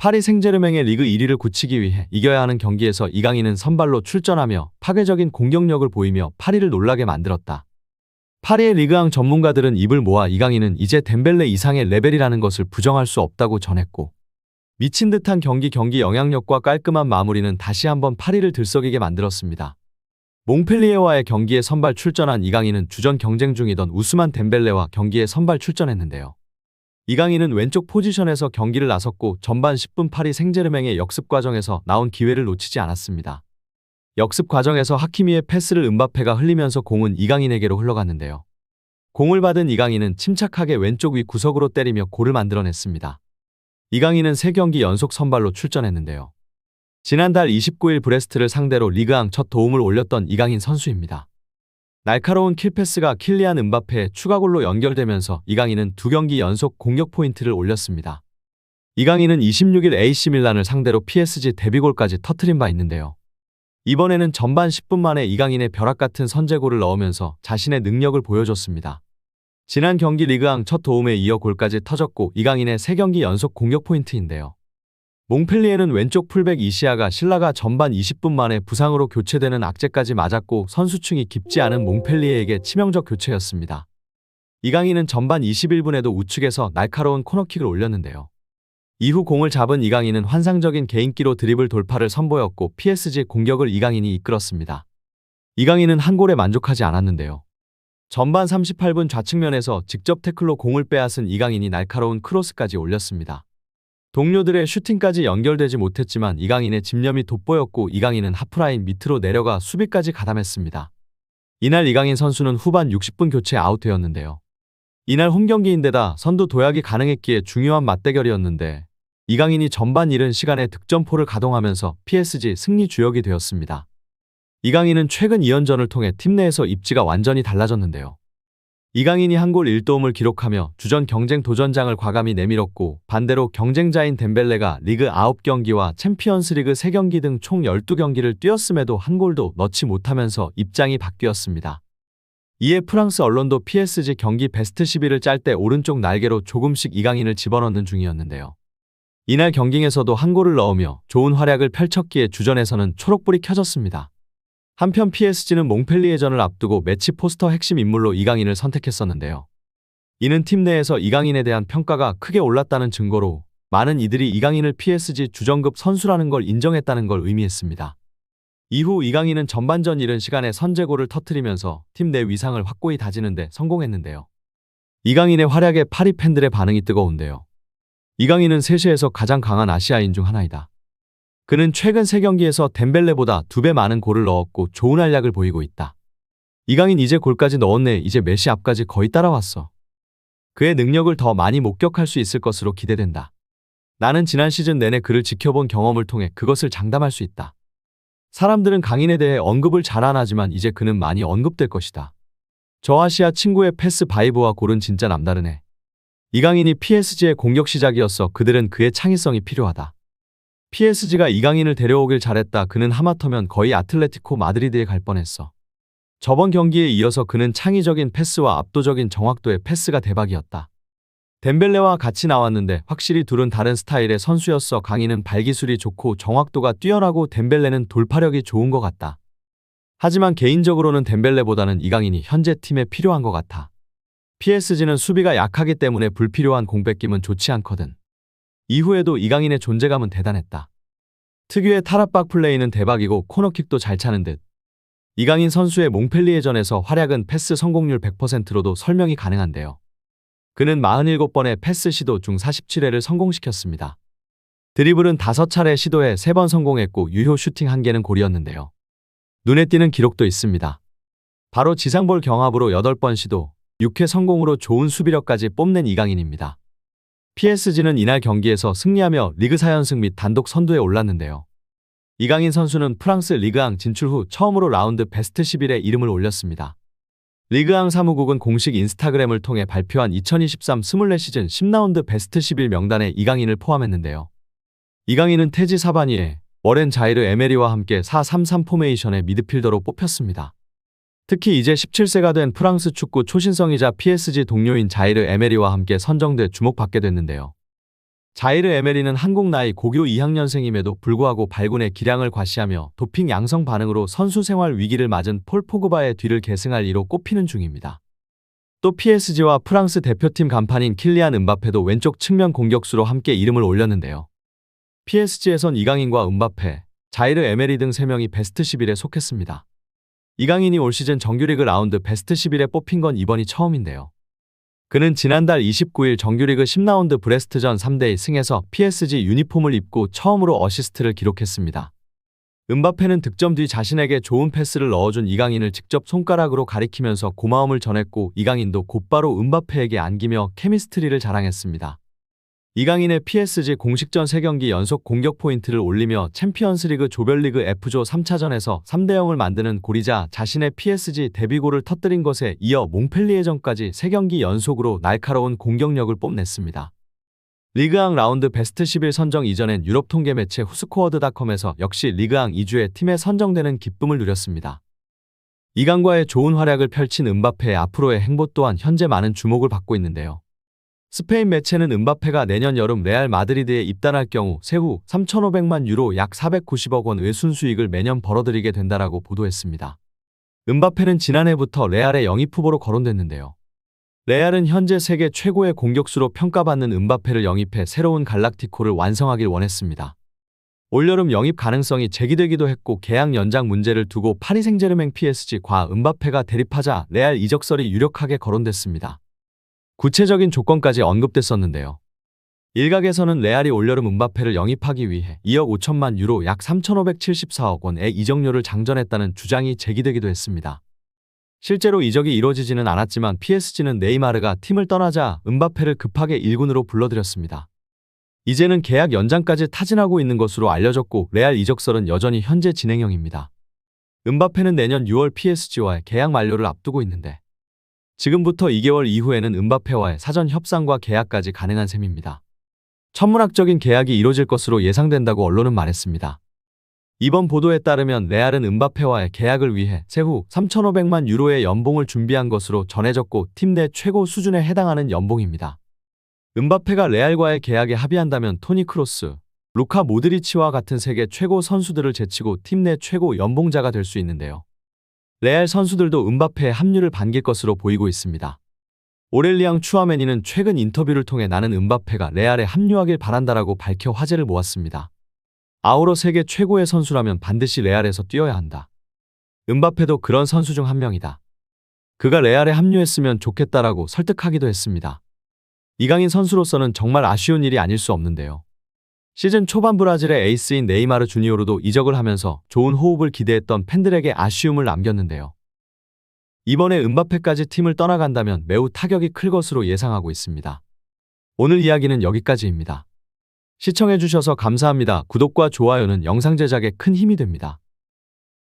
파리 생제르맹의 리그 1위를 굳히기 위해 이겨야 하는 경기에서 이강인은 선발로 출전하며 파괴적인 공격력을 보이며 파리를 놀라게 만들었다. 파리의 리그앙 전문가들은 입을 모아 이강인은 이제 덴벨레 이상의 레벨이라는 것을 부정할 수 없다고 전했고, 미친 듯한 경기 영향력과 깔끔한 마무리는 다시 한번 파리를 들썩이게 만들었습니다. 몽펠리에와의 경기에 선발 출전한 이강인은 주전 경쟁 중이던 우스만 덴벨레와 경기에 선발 출전했는데요. 이강인은 왼쪽 포지션에서 경기를 나섰고 전반 10분 파리 생제르맹의 역습 과정에서 나온 기회를 놓치지 않았습니다. 역습 과정에서 하키미의 패스를 음바페가 흘리면서 공은 이강인에게로 흘러갔는데요. 공을 받은 이강인은 침착하게 왼쪽 위 구석으로 때리며 골을 만들어냈습니다. 이강인은 3경기 연속 선발로 출전했는데요. 지난달 29일 브레스트를 상대로 리그앙 첫 도움을 올렸던 이강인 선수입니다. 날카로운 킬패스가 킬리안 음바페의 추가골로 연결되면서 이강인은 2경기 연속 공격 포인트를 올렸습니다. 이강인은 26일 AC밀란을 상대로 PSG 데뷔골까지 터뜨린 바 있는데요. 이번에는 전반 10분 만에 이강인의 벼락같은 선제골을 넣으면서 자신의 능력을 보여줬습니다. 지난 경기 리그앙 첫 도움에 이어 골까지 터졌고 이강인의 3경기 연속 공격 포인트인데요. 몽펠리에는 왼쪽 풀백 이시아가 실라가 전반 20분 만에 부상으로 교체되는 악재까지 맞았고 선수층이 깊지 않은 몽펠리에에게 치명적 교체였습니다. 이강인은 전반 21분에도 우측에서 날카로운 코너킥을 올렸는데요. 이후 공을 잡은 이강인은 환상적인 개인기로 드리블 돌파를 선보였고 PSG 공격을 이강인이 이끌었습니다. 이강인은 한 골에 만족하지 않았는데요. 전반 38분 좌측면에서 직접 태클로 공을 빼앗은 이강인이 날카로운 크로스까지 올렸습니다. 동료들의 슈팅까지 연결되지 못했지만 이강인의 집념이 돋보였고 이강인은 하프라인 밑으로 내려가 수비까지 가담했습니다. 이날 이강인 선수는 후반 60분 교체 아웃되었는데요. 이날 홈경기인데다 선두 도약이 가능했기에 중요한 맞대결이었는데 이강인이 전반 이른 시간에 득점포를 가동하면서 PSG 승리 주역이 되었습니다. 이강인은 최근 2연전을 통해 팀 내에서 입지가 완전히 달라졌는데요. 이강인이 한 골 1도움을 기록하며 주전 경쟁 도전장을 과감히 내밀었고 반대로 경쟁자인 덴벨레가 리그 9경기와 챔피언스리그 3경기 등 총 12경기를 뛰었음에도 한 골도 넣지 못하면서 입장이 바뀌었습니다. 이에 프랑스 언론도 PSG 경기 베스트 11을 짤 때 오른쪽 날개로 조금씩 이강인을 집어넣는 중이었는데요. 이날 경기에서도 한 골을 넣으며 좋은 활약을 펼쳤기에 주전에서는 초록불이 켜졌습니다. 한편 PSG는 몽펠리에전을 앞두고 매치 포스터 핵심 인물로 이강인을 선택했었는데요. 이는 팀 내에서 이강인에 대한 평가가 크게 올랐다는 증거로 많은 이들이 이강인을 PSG 주전급 선수라는 걸 인정했다는 걸 의미했습니다. 이후 이강인은 전반전 이른 시간에 선제골을 터뜨리면서 팀 내 위상을 확고히 다지는 데 성공했는데요. 이강인의 활약에 파리 팬들의 반응이 뜨거운데요. 이강인은 세계에서 가장 강한 아시아인 중 하나이다. 그는 최근 3경기에서 덴벨레보다 2배 많은 골을 넣었고 좋은 활약을 보이고 있다. 이강인 이제 골까지 넣었네. 이제 메시 앞까지 거의 따라왔어. 그의 능력을 더 많이 목격할 수 있을 것으로 기대된다. 나는 지난 시즌 내내 그를 지켜본 경험을 통해 그것을 장담할 수 있다. 사람들은 강인에 대해 언급을 잘 안 하지만 이제 그는 많이 언급될 것이다. 저 아시아 친구의 패스 바이브와 골은 진짜 남다르네. 이강인이 PSG의 공격 시작이었어. 그들은 그의 창의성이 필요하다. PSG가 이강인을 데려오길 잘했다. 그는 하마터면 거의 아틀레티코 마드리드에 갈 뻔했어. 저번 경기에 이어서 그는 창의적인 패스와 압도적인 정확도의 패스가 대박이었다. 덴벨레와 같이 나왔는데 확실히 둘은 다른 스타일의 선수였어. 강인은 발기술이 좋고 정확도가 뛰어나고 덴벨레는 돌파력이 좋은 것 같다. 하지만 개인적으로는 덴벨레보다는 이강인이 현재 팀에 필요한 것 같아. PSG는 수비가 약하기 때문에 불필요한 공뺏김은 좋지 않거든. 이후에도 이강인의 존재감은 대단했다. 특유의 탈압박 플레이는 대박이고 코너킥도 잘 차는 듯. 이강인 선수의 몽펠리에전에서 활약은 패스 성공률 100%로도 설명이 가능한데요. 그는 47번의 패스 시도 중 47회를 성공시켰습니다. 드리블은 5차례 시도해 3번 성공했고 유효 슈팅 1개는 골이었는데요. 눈에 띄는 기록도 있습니다. 바로 지상볼 경합으로 8번 시도, 6회 성공으로 좋은 수비력까지 뽐낸 이강인입니다. PSG는 이날 경기에서 승리하며 리그 4연승 및 단독 선두에 올랐는데요. 이강인 선수는 프랑스 리그앙 진출 후 처음으로 라운드 베스트 11에 이름을 올렸습니다. 리그앙 사무국은 공식 인스타그램을 통해 발표한 2023 24시즌 10라운드 베스트 11 명단에 이강인을 포함했는데요. 이강인은 태지 사바니에, 워렌 자이르 에메리와 함께 4-3-3 포메이션의 미드필더로 뽑혔습니다. 특히 이제 17세가 된 프랑스 축구 초신성이자 PSG 동료인 자이르 에메리와 함께 선정돼 주목받게 됐는데요. 자이르 에메리는 한국 나이 고교 2학년생임에도 불구하고 발군의 기량을 과시하며 도핑 양성 반응으로 선수 생활 위기를 맞은 폴 포그바의 뒤를 계승할 이로 꼽히는 중입니다. 또 PSG와 프랑스 대표팀 간판인 킬리안 음바페도 왼쪽 측면 공격수로 함께 이름을 올렸는데요. PSG에선 이강인과 음바페, 자이르 에메리 등 3명이 베스트 11에 속했습니다. 이강인이 올 시즌 정규리그 라운드 베스트 11에 뽑힌 건 이번이 처음인데요. 그는 지난달 29일 정규리그 10라운드 브레스트전 3대2 승에서 PSG 유니폼을 입고 처음으로 어시스트를 기록했습니다. 음바페는 득점 뒤 자신에게 좋은 패스를 넣어준 이강인을 직접 손가락으로 가리키면서 고마움을 전했고 이강인도 곧바로 음바페에게 안기며 케미스트리를 자랑했습니다. 이강인의 PSG 공식전 3경기 연속 공격 포인트를 올리며 챔피언스리그 조별리그 F조 3차전에서 3대0을 만드는 골이자 자신의 PSG 데뷔골을 터뜨린 것에 이어 몽펠리에전까지 3경기 연속으로 날카로운 공격력을 뽐냈습니다. 리그앙 라운드 베스트 11 선정 이전엔 유럽 통계 매체 후스코어드닷컴에서 역시 리그앙 2주에 팀에 선정되는 기쁨을 누렸습니다. 이강과의 좋은 활약을 펼친 음바페의 앞으로의 행보 또한 현재 많은 주목을 받고 있는데요. 스페인 매체는 음바페가 내년 여름 레알 마드리드에 입단할 경우 세후 3,500만 유로 약 490억 원의 순수익을 매년 벌어들이게 된다라고 보도했습니다. 음바페는 지난해부터 레알의 영입 후보로 거론됐는데요. 레알은 현재 세계 최고의 공격수로 평가받는 음바페를 영입해 새로운 갈락티코를 완성하길 원했습니다. 올여름 영입 가능성이 제기되기도 했고 계약 연장 문제를 두고 파리 생제르맹 PSG과 음바페가 대립하자 레알 이적설이 유력하게 거론됐습니다. 구체적인 조건까지 언급됐었는데요. 일각에서는 레알이 올여름 음바페를 영입하기 위해 2억 5천만 유로 약 3,574억 원의 이적료를 장전했다는 주장이 제기되기도 했습니다. 실제로 이적이 이루어지지는 않았지만 PSG는 네이마르가 팀을 떠나자 음바페를 급하게 1군으로 불러들였습니다. 이제는 계약 연장까지 타진하고 있는 것으로 알려졌고 레알 이적설은 여전히 현재 진행형입니다. 음바페는 내년 6월 PSG와의 계약 만료를 앞두고 있는데 지금부터 2개월 이후에는 음바페와의 사전 협상과 계약까지 가능한 셈입니다. 천문학적인 계약이 이뤄질 것으로 예상된다고 언론은 말했습니다. 이번 보도에 따르면 레알은 음바페와의 계약을 위해 세후 3,500만 유로의 연봉을 준비한 것으로 전해졌고 팀 내 최고 수준에 해당하는 연봉입니다. 음바페가 레알과의 계약에 합의한다면 토니 크로스, 루카 모드리치와 같은 세계 최고 선수들을 제치고 팀 내 최고 연봉자가 될 수 있는데요. 레알 선수들도 음바페의 합류를 반길 것으로 보이고 있습니다. 오렐리앙 추아메니는 최근 인터뷰를 통해 나는 음바페가 레알에 합류하길 바란다라고 밝혀 화제를 모았습니다. 아우러 세계 최고의 선수라면 반드시 레알에서 뛰어야 한다. 음바페도 그런 선수 중 한 명이다. 그가 레알에 합류했으면 좋겠다라고 설득하기도 했습니다. 이강인 선수로서는 정말 아쉬운 일이 아닐 수 없는데요. 시즌 초반 브라질의 에이스인 네이마르 주니오르도 이적을 하면서 좋은 호흡을 기대했던 팬들에게 아쉬움을 남겼는데요. 이번에 음바페까지 팀을 떠나간다면 매우 타격이 클 것으로 예상하고 있습니다. 오늘 이야기는 여기까지입니다. 시청해주셔서 감사합니다. 구독과 좋아요는 영상 제작에 큰 힘이 됩니다.